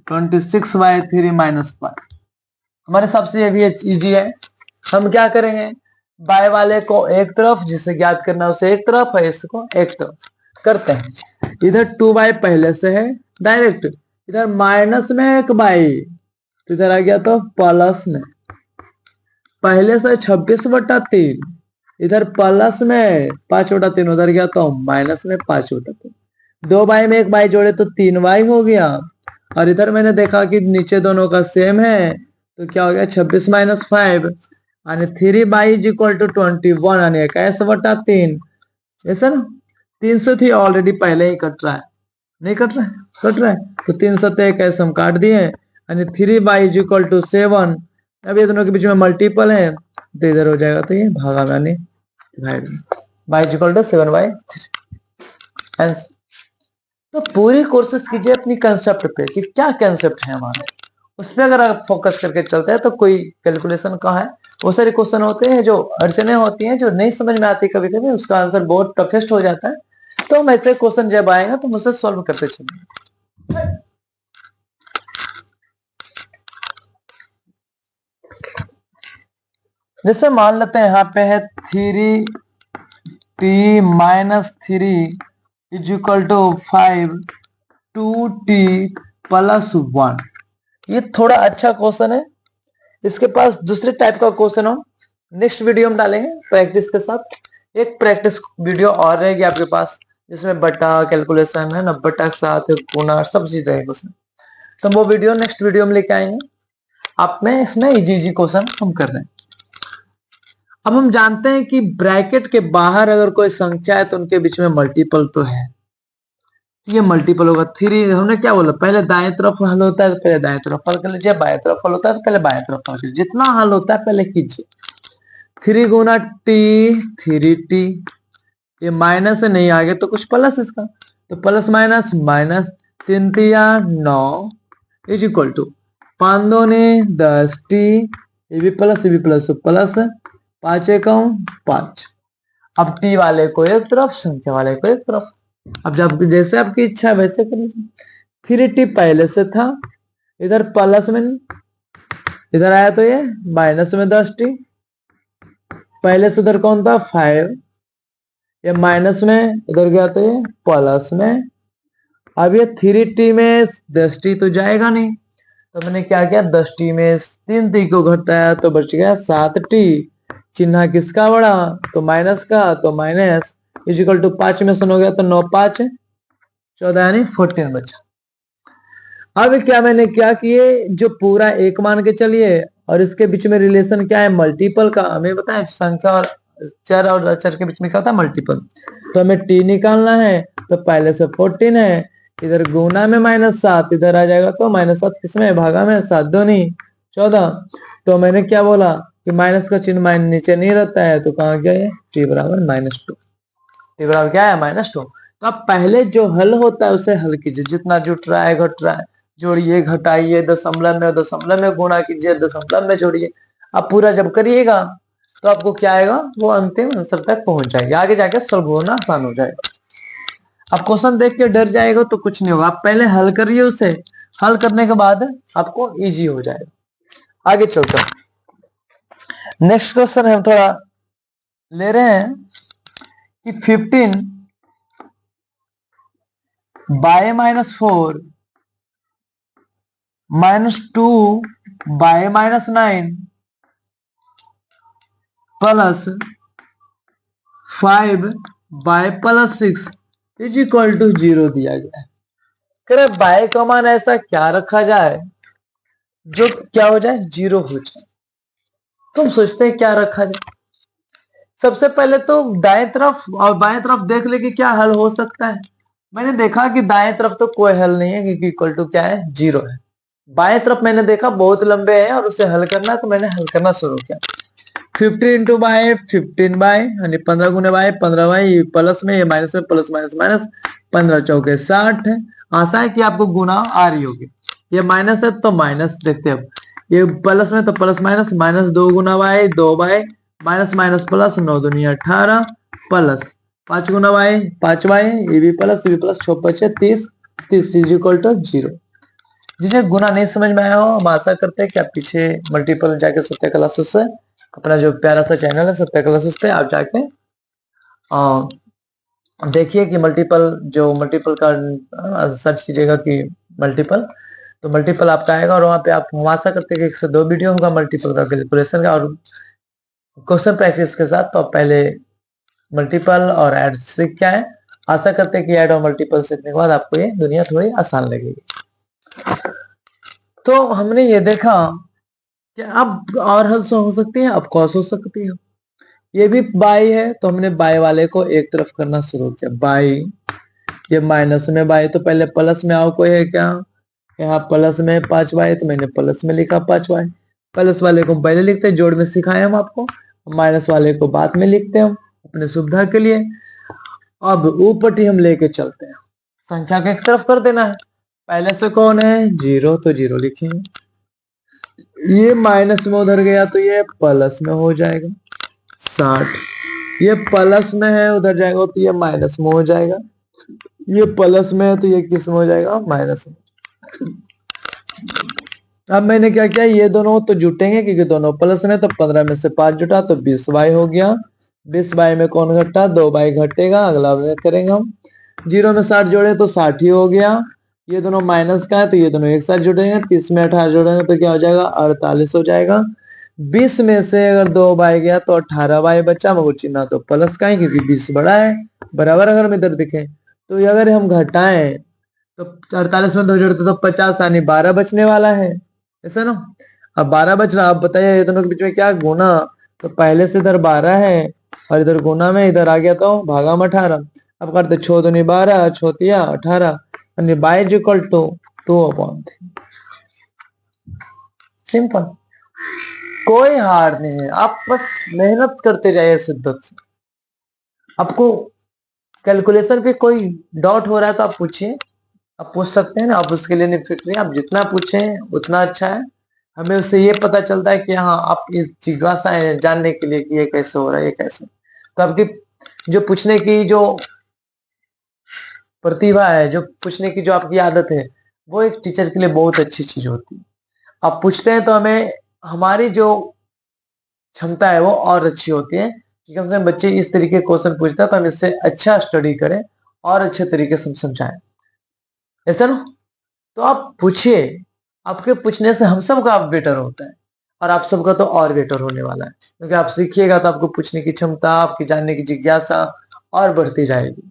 26/3 minus 5। हमारे हिसाब से ये भी इजी है। हम क्या करेंगे, बाय वाले को एक तरफ, जिसे ज्ञात करना है उसे एक तरफ है, इसको एक तरफ करते हैं। इधर 2y पहले से है डायरेक्ट, इधर माइनस में 1y, तो इधर आ गया तो प्लस में, पहले से 26/3, इधर प्लस में 5/3 उधर गया तो माइनस में 5/3, 2y में 1y जोड़े तो 3y हो गया, और इधर मैंने देखा कि नीचे दोनों का सेम है, तो क्या हो गया 26 - 5 आणि 3y इज इक्वल टू 21 आणि 21/3, ऐसा ना। 300 थी ऑलरेडी पहले ही कट रहा है, नहीं कट रहा है, कट रहा है, तो 300 21 हम काट दिए, आणि 3y इज इक्वल टू 7। अब ये दोनों के बीच में मल्टीपल है तो इधर हो जाएगा, तो ये भागा में यानी डिवाइड में, y is equal to 7/3 answer. तो पूरी कोशिश कीजिए अपनी कंसेप्ट पे कि क्या कंसेप्ट है हमारा, उस पर अगर आप फोकस करके चलते हैं तो कोई कैलकुलेशन कहाँ है। वो सारे क्वेश्चन होते हैं जो अड़चने होती हैं, जो नहीं समझ में आती कभी कभी, उसका आंसर बहुत टफेस्ट हो जाता है, तो हम ऐसे क्वेश्चन जब आएगा तो मुझसे सॉल्व करते चलेंगे। जैसे मान लेते हैं यहाँ पे है 3t-3 is equal to 5 2t plus 1। ये थोड़ा अच्छा क्वेश्चन है। इसके पास दूसरे टाइप का क्वेश्चन हम नेक्स्ट वीडियो में डालेंगे प्रैक्टिस के साथ। एक प्रैक्टिस वीडियो और रहेगी आपके पास जिसमें बटा कैलकुलेशन है ना, बटा के साथ गुणा सब चीज रहेगी उसमें। तो वो वीडियो नेक्स्ट वीडियो में लेके आएंगे। आप में इसमें इजी इजी क्वेश्चन हम कर रहे हैं। अब हम जानते हैं कि ब्रैकेट के बाहर अगर कोई संख्या है तो उनके बीच में मल्टीपल तो है। ये मल्टीपल होगा। 3 हमने क्या बोला, पहले दाएं तरफ हल होता है तो पहले दाएं तरफ हल कर लीजिए, बाएं तरफ हल होता है तो पहले बाएं तरफ हल कीजिए, जितना हल होता है पहले कीजिए। 3 गुना टी 3t, ये माइनस है नहीं आगे तो कुछ प्लस इसका, तो प्लस माइनस माइनस 3 तिया 9 इज इक्वल टू 5 दूनी 10t, ये भी प्लस तो प्लस 5 एकम 5। अब टी वाले को एक तरफ, संख्या वाले को एक तरफ। अब जब जैसे आपकी इच्छा है वैसे कर लीजिए। 3t पहले से था, इधर प्लस में इधर आया तो ये माइनस में 10t, पहले से उधर कौन था 5, ये माइनस में इधर गया तो ये प्लस में। अब ये 3t में 10t तो जाएगा नहीं, तो मैंने क्या किया 10t में 3t को घटाया तो बच गया 7t। चिन्ह किसका बड़ा, तो माइनस का, तो माइनस इजिकल टू 5 में सुन हो गया तो 9 5 14 यानी 14 बचा। अब क्या मैंने क्या किए, जो पूरा एक मान के चलिए और इसके बीच में रिलेशन क्या है मल्टीपल का, हमें बताएं संख्या और चर और अचर के बीच में क्या होता है मल्टीपल। तो हमें टी निकालना है, तो पहले से 14 है, इधर गुना में -7 इधर आ जाएगा तो -7 किसमें भागा में 7 दूनी 14। तो मैंने क्या बोला कि माइनस का चिन्ह नीचे नहीं रहता है, तो कहाँ गया ये टी बराबर -2। टी बराबर क्या है -2। तो अब पहले जो हल होता है उसे हल कीजिए, जितना जुट रहा है घट रहा है जोड़िए घटाइए, दशमलव में गुणा कीजिए, दशमलव में जोड़िए। अब पूरा जब करिएगा तो आपको क्या आएगा, वो अंतिम आंसर तक पहुंच जाएगा, आगे जाके सॉल्व होना आसान हो जाएगा। अब क्वेश्चन देख के डर जाएगा तो कुछ नहीं होगा, आप पहले हल करिए उसे, हल करने के बाद आपको इजी हो जाएगा। आगे चलते हैं। नेक्स्ट क्वेश्चन हम थोड़ा ले रहे हैं कि 15 by -4 -2 by -9 plus 5 by +6 is equal to 0 दिया गया है। करे बाय का मान ऐसा क्या रखा जाए जो क्या हो जाए 0 हो जाए। तुम सोचते हैं क्या रखा जाए। सबसे पहले तो दाएं तरफ और बाएं तरफ देख ले कि क्या हल हो सकता है। मैंने देखा कि दाएं तरफ तो कोई हल नहीं है क्योंकि इक्वल टू क्या है 0 है। बाएं तरफ मैंने देखा बहुत लंबे हैं और उसे हल करना है, तो मैंने हल करना शुरू किया। 50 इंटू बाय 15 बाय यानी 15 गुने बाय 15 बाय, प्लस में ये माइनस में प्लस माइनस माइनस 15 चौके 60 है। आशा है कि आपको गुना आ रही होगी। ये माइनस है तो माइनस देखते हैं, ये प्लस में तो प्लस माइनस -2 गुना by 2 by minus minus plus 9 दूनी 18 प्लस 5 गुना बाय 5 बाय ये भी प्लस 6 5 30 30 इज इक्वल टू 0। जिसे गुना नहीं समझ में आया हो, हम आशा करते हैं कि आप पीछे मल्टीपल जाके सत्य क्लासेस से अपना जो प्यारा सा चैनल है सत्य क्लासेस पे आप जाके देखिए कि मल्टीपल का सर्च कीजिएगा कि मल्टीपल, तो मल्टीपल आपका आएगा और वहां पे आप हम आशा करते हैं कि 1 से 2 वीडियो होगा मल्टीपल का कैलकुलेशन का और क्वेश्चन प्रैक्टिस के साथ। तो आप पहले मल्टीपल और ऐड सीख क्या है, आशा करते हैं कि ऐड और मल्टीपल सीखने के बाद आपको ये दुनिया थोड़ी आसान लगेगी। तो हमने ये देखा कि अब और हल हो सकती है, अब कॉस हो सकती है। ये भी बाई है तो हमने बाई वाले को एक तरफ करना शुरू किया। बाई ये माइनस में बाई, तो पहले प्लस में आओ कोई है क्या, यहाँ प्लस में 5 बाई तो मैंने प्लस में लिखा 5 बाई। प्लस वाले को पहले लिखते हैं, जोड़ में सिखाए हम आपको, माइनस वाले को बाद में लिखते हैं हम अपने सुविधा के लिए। अब ऊपर हम लेके चलते हैं, संख्या को एक तरफ कर देना है। पहले से कौन है 0 तो 0 लिखेंगे, ये माइनस में उधर गया तो ये प्लस में हो जाएगा 60, ये प्लस में है उधर जाएगा तो ये माइनस में हो जाएगा, ये प्लस में है तो ये किस में हो जाएगा माइनस में। अब मैंने क्या किया, ये दोनों तो जुटेंगे क्योंकि दोनों प्लस में, तो 15 में से 5 जुटा तो 20y हो गया। 20y में कौन घटा, 2y घटेगा, अगला करेंगे हम। 0 में 60 जोड़े तो 60 ही हो गया। ये दोनों माइनस का है तो ये दोनों एक साथ जुड़ेंगे। 30 में 18 जोड़ेंगे तो क्या हो जाएगा, 48 हो जाएगा। 20 में से अगर 2y गया तो 18y बचा, मगर चिन्ह तो प्लस का है क्योंकि 20 बड़ा है। बराबर अगर हम इधर देखें तो ये अगर हम घटाएं तो 48 में 2 जोड़ते तो 50 यानी 12 बचने वाला है, ऐसा ना। अब 12 बच रहा, अब बताइए ये दोनों के बीच में क्या गुना, तो पहले से इधर 12 है और इधर गुना में इधर आ गया तो भागा में 18। अब करते 6 दूनी 12, 6 तिया 18 यानी y is equal to 2/3। Simple, कोई हार नहीं है, आप बस मेहनत करते जाइए शिद्दत से। आपको कैलकुलेशन पे कोई डाउट हो रहा है तो आप पूछिए, आप पूछ सकते हैं ना, आप उसके लिए नहीं फिक्र, आप जितना पूछें उतना अच्छा है। हमें उससे ये पता चलता है कि हाँ आप ये जिज्ञासा है जानने के लिए कि ये कैसे हो रहा है, ये कैसे। तो आपकी जो पूछने की जो प्रतिभा है, जो पूछने की जो आपकी आदत है, वो एक टीचर के लिए बहुत अच्छी चीज होती है। आप पूछते हैं तो हमें हमारी जो क्षमता है वो और अच्छी होती है कि कम से कम बच्चे इस तरीके क्वेश्चन पूछता है तो हम इससे अच्छा स्टडी करें और अच्छे तरीके से समझाएं, ऐसा ना। तो आप पूछिए, आपके पूछने से हम सबका आप बेटर होता है और आप सबका तो और बेटर होने वाला है, क्योंकि आप सीखिएगा तो आपको पूछने की क्षमता, आपकी जानने की जिज्ञासा और बढ़ती जाएगी।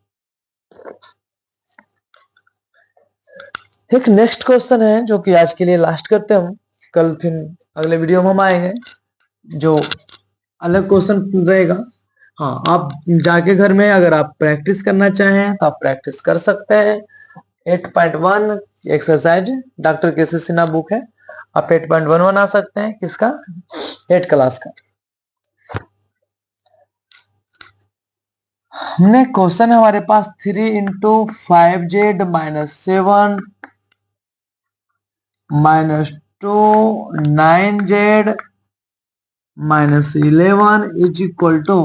एक नेक्स्ट क्वेश्चन है जो कि आज के लिए लास्ट करते हैं हम, कल फिर अगले वीडियो में हम आएंगे जो अलग क्वेश्चन रहेगा। हाँ, आप जाके घर में अगर आप प्रैक्टिस करना चाहें तो आप प्रैक्टिस कर सकते हैं। 8.1 एक्सरसाइज डॉक्टर केसी सिन्हा बुक है, आप 8.1 बना सकते हैं, किसका, 8 क्लास का। नेक्स्ट क्वेश्चन है हमारे पास 3 into 5z minus 7 minus 2 9z minus 11 is equal to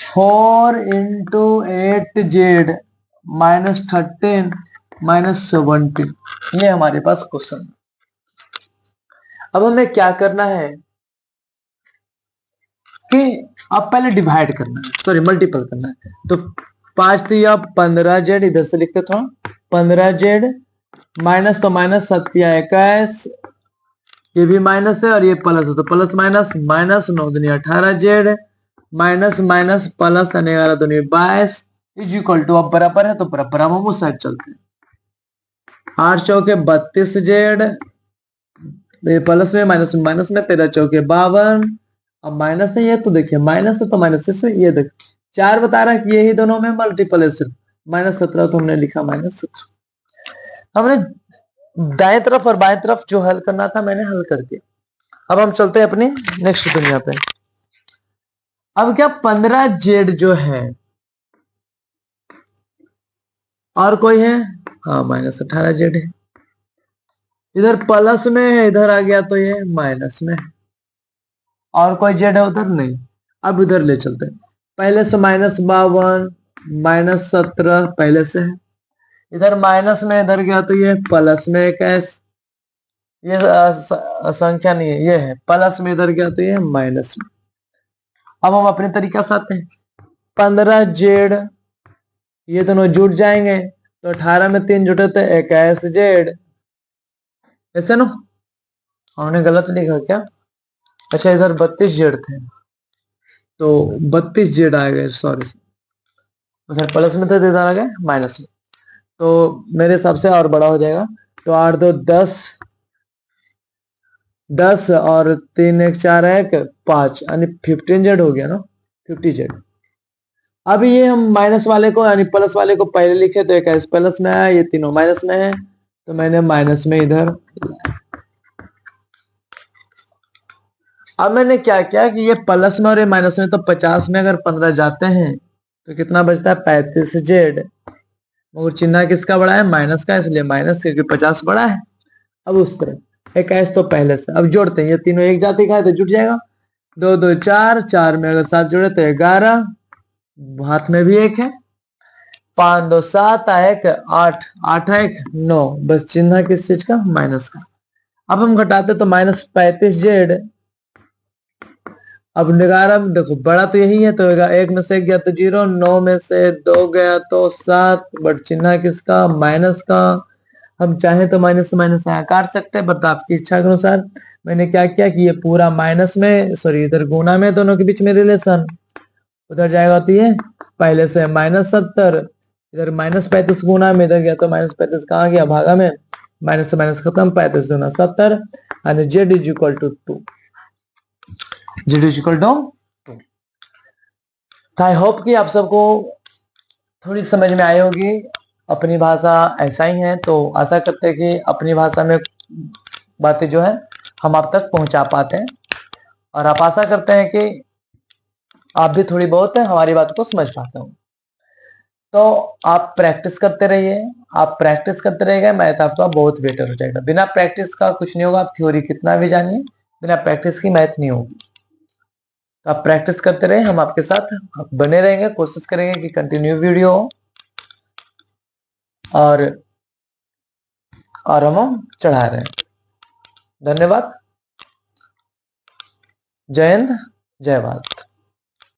4 into 8z minus 13 minus 17। ये हमारे पास क्वेश्चन। अब हमें क्या करना है कि अब पहले डिवाइड करना है, सॉरी मल्टीपल करना है। तो 5 या 15z इधर से लिखते थोड़ा, 15z माइनस तो माइनस 7 ये भी माइनस है और ये प्लस है तो प्लस माइनस माइनस 9 दूनी 18z माइनस माइनस प्लस 11 दूनी 22 इज इक्वल टू, अब बराबर है तो बराबर हम उस साइड चलते हैं। 8 चौके 32z, प्लस में माइनस में माइनस में 13 चौके 52, अब माइनस है ये तो देखिए माइनस है तो माइनस इसमें ये देखिए 4 बता रहा है कि यही दोनों में मल्टीपल है, सिर्फ माइनस 17 तो हमने लिखा माइनस 17। हमने दाएं तरफ और बाएं तरफ जो हल करना था मैंने हल कर दिया। अब हम चलते हैं अपनी नेक्स्ट दुनिया पे। अब क्या 15z जो है और कोई है, हाँ माइनस 18z है, इधर प्लस में है इधर आ गया तो ये माइनस में है, और कोई जेड है उधर नहीं। अब उधर ले चलते हैं, पहले से माइनस 52 माइनस 17 पहले से है, इधर माइनस में इधर गया तो ये प्लस में एक एस, ये संख्या नहीं है, ये है प्लस में इधर गया तो ये माइनस में। अब हम अपने तरीका से आते हैं, 15z ये दोनों जुड़ जाएंगे तो 18 में 3 जुटे तो 21z, ऐसे ना। हमने गलत लिखा क्या, अच्छा इधर 32z थे तो 32z आ गए, सॉरी उधर प्लस में थे तो इधर आ गए माइनस में, तो मेरे हिसाब से और बड़ा हो जाएगा। तो 8 2 10 10 और 3 1 4 1 5 यानी 15z हो गया ना, 50z। अभी ये हम माइनस वाले को यानी प्लस वाले को पहले लिखे तो एक एस प्लस में आया, ये तीनों माइनस में है तो मैंने माइनस में इधर। अब मैंने क्या किया कि ये प्लस में और ये माइनस में, तो 50 में अगर 15 जाते हैं तो कितना बचता है 35z, मगर चिन्ह किसका बड़ा है, माइनस का, इसलिए माइनस क्योंकि 50 बड़ा है। अब उस तरह 21 तो पहले से, अब जोड़ते हैं, ये तीनों एक जाति का है तो जुट जाएगा, 2 2 4 4 में अगर 7 जोड़े तो 11, हाथ में भी एक है, 5 2 7 1 8 8 1 9, बस चिन्ह किस चीज का, माइनस का। अब हम घटाते तो -35z। अब 11 देखो बड़ा तो यही है, तो 1 में से 1 गया तो 0, 9 में से 2 गया तो 7, बट चिन्ह किसका, माइनस का। हम चाहे तो माइनस से माइनस यहाँ काट सकते हैं, बट आपकी इच्छा के अनुसार। मैंने क्या किया कि ये पूरा माइनस में, सॉरी इधर गुना में, दोनों के बीच में रिलेशन, उधर जाएगा तो ये पहले से -70, इधर -35 गुना में, इधर गया तो -35 कहाँ गया, भागा में, माइनस से माइनस खत्म, 35 दूना 70, and z is equal to 2। z is equal to 2। I hope कि आप सबको थोड़ी समझ में आई होगी। अपनी भाषा ऐसा ही है, तो आशा करते हैं कि अपनी भाषा में बातें जो है हम आप तक पहुंचा पाते हैं, और आप आशा करते हैं कि आप भी थोड़ी बहुत हमारी बात को समझ पाते हो। तो आप प्रैक्टिस करते रहिए, आप प्रैक्टिस करते रहिएगा, मैथ आपका बहुत बेटर हो जाएगा। बिना प्रैक्टिस का कुछ नहीं होगा, आप थ्योरी कितना भी जानिए, बिना प्रैक्टिस की मैथ नहीं होगी। तो आप प्रैक्टिस करते रहे, हम आपके साथ बने रहेंगे, कोशिश करेंगे कि कंटिन्यू वीडियो हो, और हम चढ़ा रहे हैं। धन्यवाद। जय हिंद, जय भारत।